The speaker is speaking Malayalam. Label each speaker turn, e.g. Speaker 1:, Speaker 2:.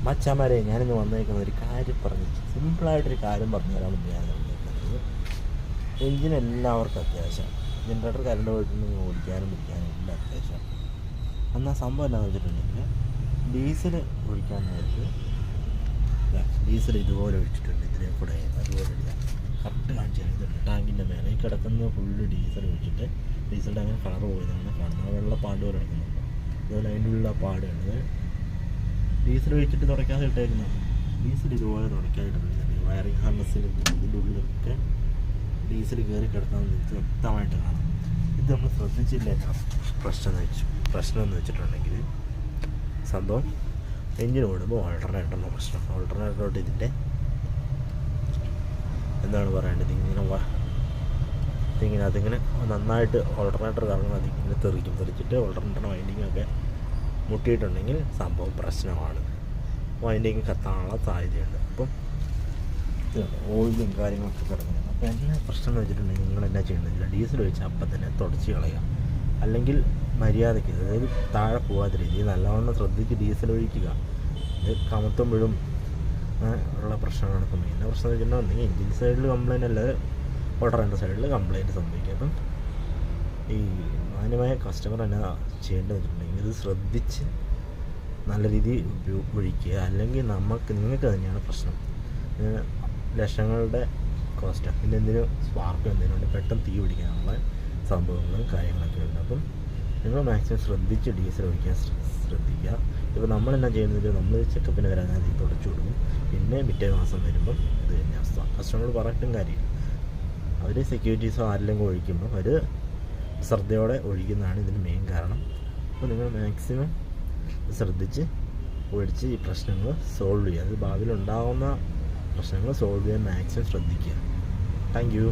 Speaker 1: മച്ചാമാരെ, ഞാനിന്ന് വന്നേക്കുന്ന ഒരു കാര്യം പറഞ്ഞു, സിമ്പിളായിട്ടൊരു കാര്യം പറഞ്ഞു തരാൻ വേണ്ടി ഞാൻ വന്നേക്കുന്നത്. എഞ്ചിൻ എല്ലാവർക്കും അത്യാവശ്യമാണ്. ജനറേറ്റർ കറണ്ട് പോയിട്ടുണ്ടെങ്കിൽ ഓടിക്കാനും പിടിക്കാനും എല്ലാം അത്യാവശ്യമാണ്. എന്നാൽ സംഭവം എന്താണെന്ന് വെച്ചിട്ടുണ്ടെങ്കിൽ, ഡീസൽ ഒഴിക്കാൻ നേരത്ത് ഡീസൽ ഇതുപോലെ ഒഴിച്ചിട്ടുണ്ട്. ഇതിനെ കൂടെ അതുപോലെ ഇല്ല, കറക്റ്റ് കാണിച്ചു തരുന്നുണ്ട്. ടാങ്കിൻ്റെ മേലെ കിടക്കുന്ന ഫുള്ള് ഡീസൽ ഒഴിച്ചിട്ട് ഡീസലിൻ്റെ അങ്ങനെ കളർ പോയതാണ് കാണുന്നത്. വെള്ള പാട് പോലെ കിടക്കുന്നുണ്ട്. അതുപോലെ അതിൻ്റെ ഉള്ള പാടുണ്ട്. ഡീസൽ ഒഴിച്ചിട്ട് തുടയ്ക്കാതെ ഇട്ടേക്കുന്നത്. ഡീസൽ ഇതുപോലെ തുടയ്ക്കാതിട്ടുണ്ട്. വയറിങ് ഹാർനസിൽ ഇതിൻ്റെ ഉള്ളിലൊക്കെ ഡീസൽ കയറി കിടക്കാൻ വ്യക്തമായിട്ട് കാണാം. ഇത് നമ്മൾ ശ്രദ്ധിച്ചില്ല. പ്രശ്നം എന്ന് വെച്ചിട്ടുണ്ടെങ്കിൽ, സംഭവം എഞ്ചിൻ ഓടുമ്പോൾ ഓൾട്ടർനേറ്ററിൻ്റെ പ്രശ്നം. ഓൾട്ടർനേറ്ററോട്ട് ഇതിൻ്റെ എന്താണ് പറയേണ്ടത്, അതിങ്ങനെ നന്നായിട്ട് ഓൾട്ടർനേറ്റർ കാരണം അതിങ്ങനെ തെറിച്ചിട്ട് ഓൾട്ടർനേറ്ററിൻ്റെ വൈൻഡിങ്ങൊക്കെ മുട്ടിയിട്ടുണ്ടെങ്കിൽ സംഭവം പ്രശ്നമാണ്. വൈൻഡിങ് കത്താനുള്ള സാധ്യതയുണ്ട്. അപ്പം ഓയിലും കാര്യങ്ങളൊക്കെ കിടക്കുന്നുണ്ട്. അപ്പോൾ എല്ലാ പ്രശ്നം എന്ന് വെച്ചിട്ടുണ്ടെങ്കിൽ നിങ്ങളെന്നാ ചെയ്യേണ്ടതില്ല, ഡീസൽ ഒഴിച്ച് അപ്പം തന്നെ തുടച്ച് കളയുക. അല്ലെങ്കിൽ മര്യാദയ്ക്ക്, അതായത് താഴെ പോകാത്ത രീതിയിൽ നല്ലവണ്ണം ശ്രദ്ധിച്ച് ഡീസൽ ഒഴിക്കുക. ഇത് കമത്തുമ്പോഴും ഉള്ള പ്രശ്നമാണ്. ഇപ്പം മെയിൻ പ്രശ്നം എന്ന് വെച്ചിട്ടുണ്ടെങ്കിൽ എഞ്ചിൻ സൈഡിൽ കംപ്ലയിൻ്റ് അല്ലാതെ ഓൾട്ടർനേറ്റർ സൈഡിൽ കംപ്ലയിൻറ്റ് സംഭവിക്കും. അപ്പം ഈ മാന്യമായ കസ്റ്റമർ എന്നാ ചെയ്യേണ്ടതെന്ന് വെച്ചിട്ടുണ്ടെങ്കിൽ, ഇത് ശ്രദ്ധിച്ച് നല്ല രീതിയിൽ ഒഴിക്കുക. അല്ലെങ്കിൽ നിങ്ങൾക്ക് തന്നെയാണ് പ്രശ്നം. ലക്ഷങ്ങളുടെ കോസ്റ്റ്. പിന്നെ എന്തിനും സ്പാർക്ക് എന്തെങ്കിലും ഉണ്ട്, പെട്ടെന്ന് തീ പിടിക്കാനുള്ള സംഭവങ്ങളും കാര്യങ്ങളൊക്കെ ഉണ്ട്. അപ്പം നിങ്ങൾ മാക്സിമം ശ്രദ്ധിച്ച് ഡീസൽ ഒഴിക്കാൻ ശ്രദ്ധിക്കുക. ഇപ്പോൾ നമ്മളെന്നാ ചെയ്യുന്നത്, നമ്മൾ ചെക്കപ്പിന് വരാൻ ആദ്യം തുടച്ചു കൊടുക്കും. പിന്നെ പിറ്റേ മാസം വരുമ്പം ഇത് തന്നെ അവസ്ഥ. കസ്റ്റമറോട് പറഞ്ഞിട്ടും കാര്യമില്ല. അവർ സെക്യൂരിറ്റീസോ ആരെങ്കിലും ഒഴിക്കുമ്പോൾ അവർ ശ്രദ്ധയോടെ ഒഴിക്കുന്നതാണ് ഇതിന് മെയിൻ കാരണം. അപ്പോൾ നിങ്ങൾ മാക്സിമം ശ്രദ്ധിച്ച് ഒഴിച്ച് ഈ പ്രശ്നങ്ങൾ സോൾവ് ചെയ്യുക. അത് ഭാവിയിൽ ഉണ്ടാകുന്ന പ്രശ്നങ്ങൾ സോൾവ് ചെയ്യാൻ മാക്സിമം ശ്രദ്ധിക്കുക. Thank you.